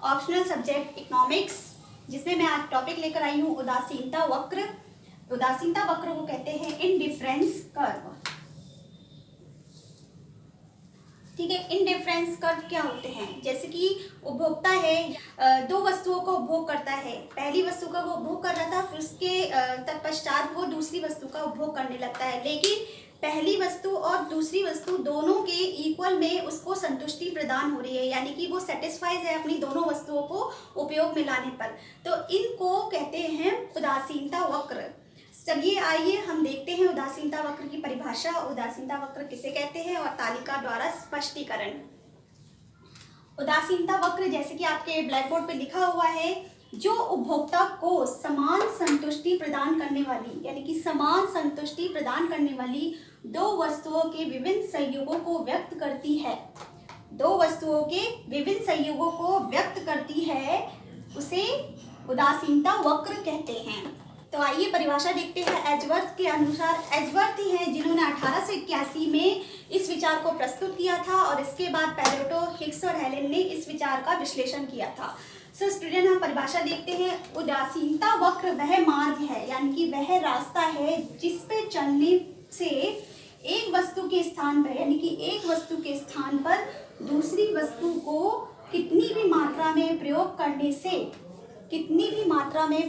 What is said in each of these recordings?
Optional subject economics, जिसमें मैं आज टॉपिक लेकर आई हूँ उदासीनता वक्र। उदासीनता वक्र को कहते हैं इंडिफरेंस कर्व। ठीक है, इंडिफरेंस कर्व क्या होते हैं? जैसे कि उपभोक्ता है, दो वस्तुओं को उपभोग करता है। पहली वस्तु का वो उपभोग कर रहा था, फिर उसके तत्पश्चात वो दूसरी वस्तु का उपभोग करने लगता है, लेकिन पहली वस्तु और दूसरी वस्तु दोनों के इक्वल में उसको संतुष्टि प्रदान हो रही है, यानी कि वो सेटिस्फाइज है अपनी दोनों वस्तुओं को उपयोग में लाने पर। तो इनको कहते हैं उदासीनता वक्र। चलिए आइए हम देखते हैं उदासीनता वक्र की परिभाषा, उदासीनता वक्र किसे कहते हैं और तालिका द्वारा स्पष्टीकरण। उदासीनता वक्र जैसे कि आपके ब्लैक बोर्ड पे लिखा हुआ है, जो उपभोक्ता को समान संतुष्टि प्रदान करने वाली, यानी कि समान संतुष्टि प्रदान करने वाली दो वस्तुओं के विभिन्न संयोगों को व्यक्त करती है, दो वस्तुओं के विभिन्न संयोगों को व्यक्त करती है, उसे उदासीनता वक्र कहते हैं। तो आइए परिभाषा देखते हैं एजवर्थ के अनुसार। एजवर्थ ही हैं जिन्होंने 1881 में इस विचार को प्रस्तुत किया था और इसके बाद पेरेटो, हिग्स और हेलेन ने इस विचार का विश्लेषण किया था। सो स्टूडेंट, हम परिभाषा देखते हैं। उदासीनता वक्र वह मार्ग है, यानी कि वह रास्ता है जिस पे चलने से एक वस्तु के स्थान पर, यानी कि एक वस्तु के स्थान पर दूसरी वस्तु को कितनी भी मात्रा में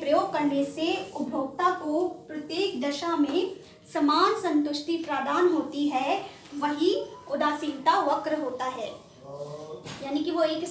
प्रयोग करने से उपभोक्ता को प्रत्येक दशा में समान संतुष्टि प्रदान होती है, वही उदासीनता वक्र होता है। यानी कि वो एक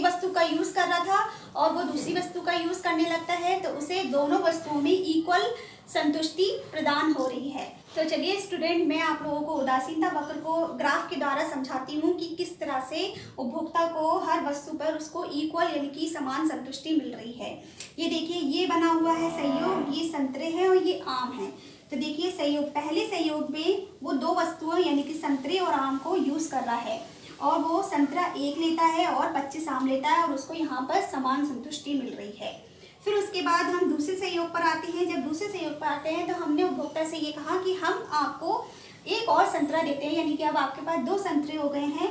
वस्तु का यूज कर रहा था और वो दूसरी वस्तु का यूज करने लगता है, तो उसे दोनों वस्तुओं में इक्वल संतुष्टि प्रदान हो रही है। तो चलिए स्टूडेंट, मैं आप लोगों को उदासीनता वक्र को ग्राफ के द्वारा समझाती हूँ कि किस तरह से उपभोक्ता को हर वस्तु पर उसको इक्वल, यानी कि समान संतुष्टि मिल रही है। ये देखिए, ये बना हुआ है संयोग, ये संतरे हैं और ये आम है। तो देखिए संयोग, पहले संयोग में वो दो वस्तुओं यानी कि संतरे और आम को यूज कर रहा है और वो संतरा एक लेता है और 25 आम लेता है और उसको यहाँ पर समान संतुष्टि मिल रही है। फिर उसके बाद हम दूसरे संयोग पर आते हैं। जब दूसरे संयोग पर आते हैं तो हमने उपभोक्ता से ये कहा कि हम आपको एक और संतरा देते हैं, यानी कि अब आपके पास दो संतरे हो गए हैं।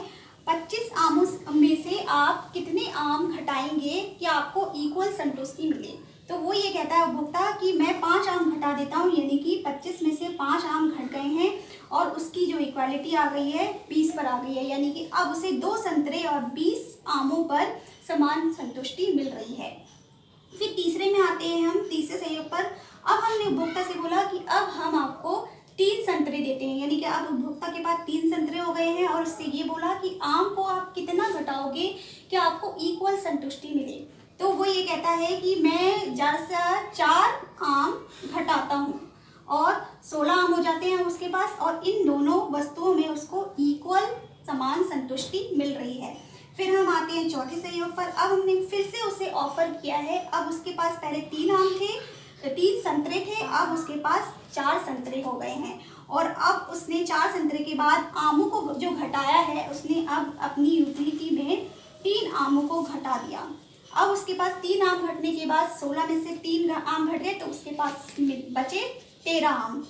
25 आमों में से आप कितने आम घटाएंगे कि आपको इक्वल संतुष्टि मिले? तो वो ये कहता है उपभोक्ता कि मैं 5 आम घटा देता हूँ, यानी कि 25 में से 5 आम घट गए हैं और उसकी जो इक्वालिटी आ गई है 20 पर आ गई है, यानी कि अब उसे 2 संतरे और 20 आमों पर समान संतुष्टि मिल रही है। फिर तीसरे में आते हैं हम, तीसरे संयोग पर। अब हमने उपभोक्ता से बोला कि अब हम आपको 3 संतरे देते हैं, यानी कि अब उपभोक्ता के पास 3 संतरे हो गए हैं और उससे ये बोला कि आम को आप कितना घटाओगे कि आपको इक्वल संतुष्टि मिले? तो वो ये कहता है कि मैं ज़्यादा से 4 आम घटाता हूँ और 16 आम हो जाते हैं उसके पास, और इन दोनों वस्तुओं में उसको इक्वल समान संतुष्टि मिल रही है। फिर हम आते हैं चौथे संयोग पर। अब हमने फिर से उसे ऑफर किया है, अब उसके पास पहले 3 आम थे, 3 संतरे थे, अब उसके पास 4 संतरे हो गए हैं और अब उसने 4 संतरे के बाद आमों को जो घटाया है, उसने अब अपनी यूटिलिटी में 3 आमों को घटा दिया। अब उसके पास 3 आम घटने के बाद 16 में से 3 आम घट गए, तो उसके पास बचे 13 आम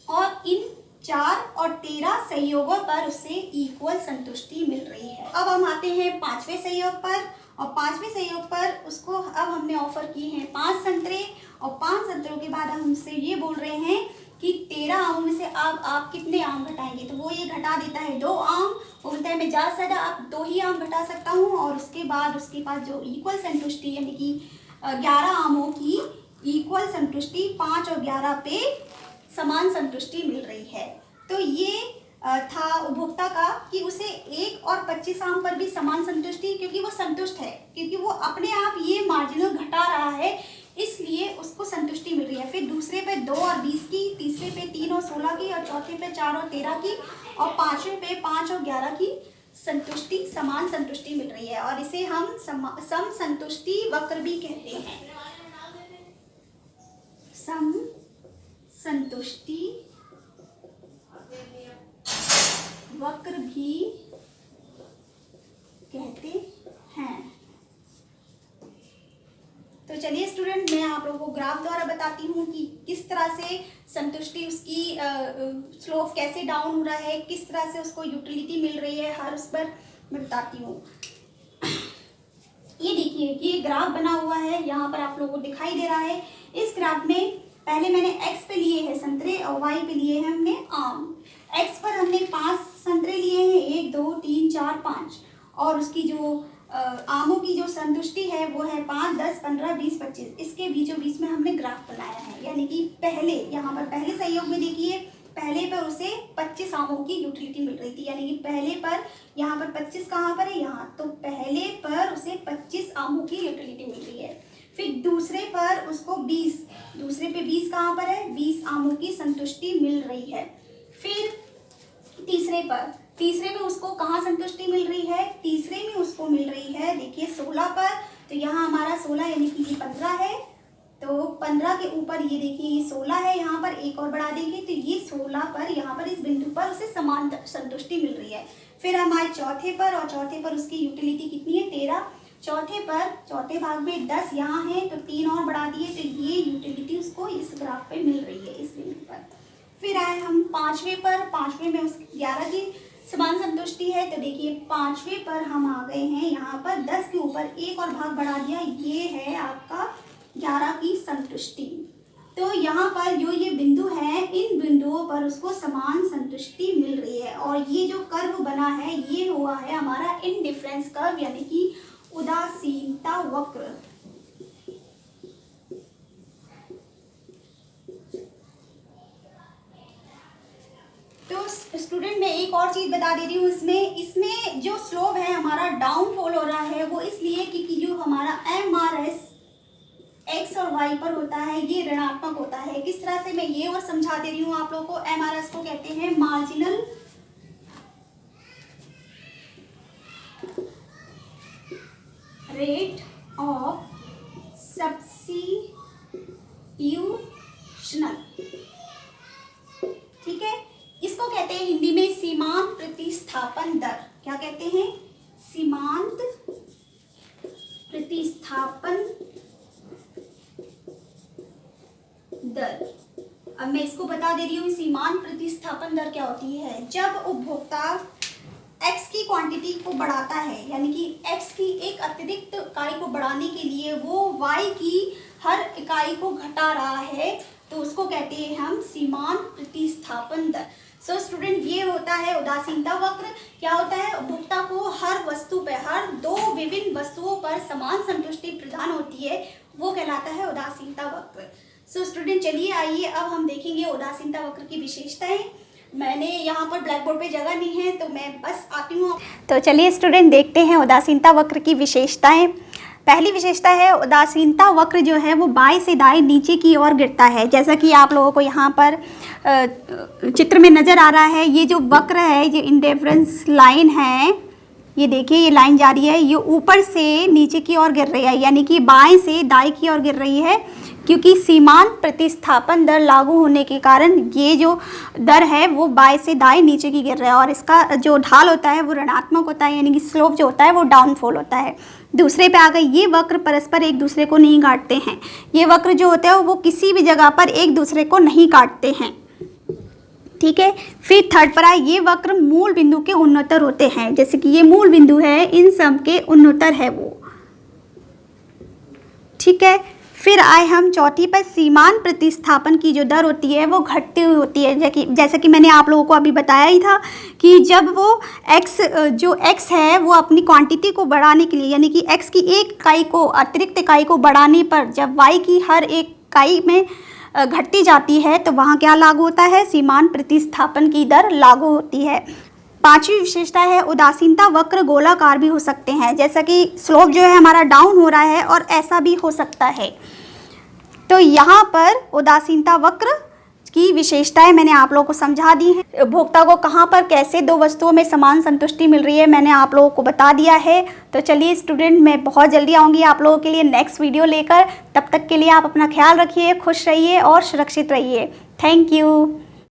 और इन 4 और 13 संयोगों पर उसे इक्वल संतुष्टि मिल रही है। अब हम आते हैं 5वें संयोग पर, और 5वें संयोग पर उसको अब हमने ऑफर किए हैं 5 संतरे, और 5 संतरों के बाद हम उनसे ये बोल रहे हैं कि 13 आमों में से अब आप कितने आम घटाएंगे? तो वो ये घटा देता है 2 आम, बोलता है मैं ज़्यादा से ज़्यादा आप 2 ही आम घटा सकता हूँ, और उसके बाद उसके पास जो इक्वल संतुष्टि, यानी कि 11 आमों की इक्वल संतुष्टि 5 और 11 पे समान संतुष्टि मिल रही है। तो ये था उपभोक्ता का कि उसे 1 और 25 आम पर भी समान संतुष्टि, क्योंकि वो संतुष्ट है, क्योंकि वो अपने आप ये मार्जिनल घटा रहा है, इसलिए उसको संतुष्टि मिल रही है। फिर दूसरे पे 2 और 20 की, तीसरे पे 3 और 16 की, और चौथे पे 4 और 13 की, और 5वें पे 5 और 11 की संतुष्टि, समान संतुष्टि मिल रही है, और इसे हम सम संतुष्टि वक्र भी कहते हैं। सम संतुष्टि वक्र भी कहते हैं। तो चलिए स्टूडेंट, मैं आप लोगों को ग्राफ द्वारा बताती हूँ कि किस तरह से संतुष्टि उसकी स्लोप कैसे डाउन हो रहा है, किस तरह से उसको यूटिलिटी मिल रही है हर उस पर मैं बताती हूँ। देखिए ये ग्राफ बना हुआ है, यहाँ पर आप लोगों को दिखाई दे रहा है। इस ग्राफ में पहले मैंने एक्स पे लिए हैं संतरे और वाई पे लिए हैं हमने आम। एक्स पर हमने 5 संतरे लिए हैं, 1 2 3 4 5, और उसकी जो आमों की जो संतुष्टि है वो है 5 10 15 20 25। इसके बीचों बीच में हमने ग्राफ बनाया है, यानी कि पहले यहाँ पर पहले सहयोग में देखिए पहले पर उसे 25 आमों की यूटिलिटी मिल रही थी, यानी कि पहले पर यहाँ पर 25 कहाँ पर है, यहाँ, तो पहले पर उसे 25 आमों की यूटिलिटी मिल रही है। फिर दूसरे पर उसको 20, दूसरे पे 20 कहाँ पर है, 20 आमों की संतुष्टि मिल रही है। फिर तीसरे में उसको कहाँ संतुष्टि मिल रही है, तीसरे में उसको मिल रही है देखिए 16 पर, तो यहाँ हमारा 16 यानी कि ये 15 है, तो 15 के ऊपर ये देखिए ये 16 है, यहाँ पर एक और बढ़ा देंगे तो ये 16 पर यहाँ पर इस बिंदु पर उसे समान संतुष्टि मिल रही है। फिर हमारे चौथे पर, और चौथे पर उसकी यूटिलिटी कितनी है 13, चौथे पर चौथे भाग में 10 यहाँ है तो 3 और बढ़ा दिए, तो ये यूटिलिटी उसको इस ग्राफ पे मिल रही है इस बिंदु पर। फिर आए हम पाँचवें पर, पाँचवें में उस 11 की समान संतुष्टि है, तो देखिए पाँचवें पर हम आ गए हैं, यहाँ पर 10 के ऊपर एक और भाग बढ़ा दिया, ये है आपका 11 की संतुष्टि। तो यहाँ पर जो ये बिंदु है इन बिंदुओं पर उसको समान संतुष्टि मिल रही है, और ये जो कर्व बना है ये हुआ है हमारा इनडिफरेंस कर्व, यानी कि उदासीनता वक्र। तो स्टूडेंट मैं एक और चीज़ बता दे रही हूँ, इसमें जो स्लोप है हमारा डाउनफॉल हो रहा है वो इसलिए क्योंकि जो हमारा MRS एक्स और वाई पर होता है ये ऋणात्मक होता है। किस तरह से, मैं ये और समझा दे रही हूँ आप लोगों को। MRS को कहते हैं मार्जिनल रेट ऑफ सब्स्टिट्यूशनल, ठीक है। इसको कहते हैं हिंदी में सीमांत प्रतिस्थापन दर। क्या कहते हैं, सीमांत प्रतिस्थापन दर। अब मैं इसको बता दे रही हूँ सीमांत प्रतिस्थापन दर क्या होती है। जब उपभोक्ता x की क्वांटिटी को बढ़ाता है, यानी कि x की एक अतिरिक्त इकाई को बढ़ाने के लिए वो y की हर इकाई को घटा रहा है, तो उसको कहते हैं हम सीमांत प्रतिस्थापन दर। सो स्टूडेंट ये होता है उदासीनता वक्र। क्या होता है, उपभोक्ता को हर वस्तु पर, हर 2 विभिन्न वस्तुओं पर समान संतुष्टि प्रदान होती है, वो कहलाता है उदासीनता वक्र। सो स्टूडेंट चलिए आइए अब हम देखेंगे उदासीनता वक्र की विशेषताएं। मैंने यहाँ पर ब्लैक बोर्ड पे जगह नहीं है तो मैं बस आती हूँ। तो चलिए स्टूडेंट देखते हैं उदासीनता वक्र की विशेषताएं। पहली विशेषता है उदासीनता वक्र जो है वो बाएं से दाएं नीचे की ओर गिरता है। जैसा कि आप लोगों को यहाँ पर चित्र में नज़र आ रहा है, ये जो वक्र है, ये इंडिफरेंस लाइन है, ये देखिए ये लाइन जा रही है, ये ऊपर से नीचे की ओर गिर रही है, यानी कि बाएं से दाएं की ओर गिर रही है, क्योंकि सीमांत प्रतिस्थापन दर लागू होने के कारण ये जो दर है वो बाएं से दाएं नीचे की गिर रहा है, और इसका जो ढाल होता है वो ऋणात्मक होता है, यानी कि स्लोप जो होता है वो डाउनफॉल होता है। दूसरे पे आ गए, ये वक्र परस्पर एक दूसरे को नहीं काटते हैं। ये वक्र जो होते हैं वो किसी भी जगह पर एक दूसरे को नहीं काटते हैं, ठीक है। फिर थर्ड पर आए, ये वक्र मूल बिंदु के उन्नतर होते हैं, जैसे कि ये मूल बिंदु है, इन सब के उन्नतर है वो, ठीक है। फिर आए हम चौथी पर, सीमांत प्रतिस्थापन की जो दर होती है वो घटती हुई होती है। जैसा कि मैंने आप लोगों को अभी बताया ही था कि जब वो x है वो अपनी क्वांटिटी को बढ़ाने के लिए, यानी कि x की एक इकाई को, अतिरिक्त इकाई को बढ़ाने पर जब y की हर एक इकाई में घटती जाती है तो वहाँ क्या लागू होता है, सीमांत प्रतिस्थापन की दर लागू होती है। पांचवी विशेषता है उदासीनता वक्र गोलाकार भी हो सकते हैं, जैसा कि स्लोप जो है हमारा डाउन हो रहा है और ऐसा भी हो सकता है। तो यहाँ पर उदासीनता वक्र की विशेषताएं मैंने आप लोगों को समझा दी हैं। उपभोक्ता को कहाँ पर कैसे 2 वस्तुओं में समान संतुष्टि मिल रही है मैंने आप लोगों को बता दिया है। तो चलिए स्टूडेंट, मैं बहुत जल्दी आऊँगी आप लोगों के लिए नेक्स्ट वीडियो लेकर। तब तक के लिए आप अपना ख्याल रखिए, खुश रहिए और सुरक्षित रहिए। Thank you.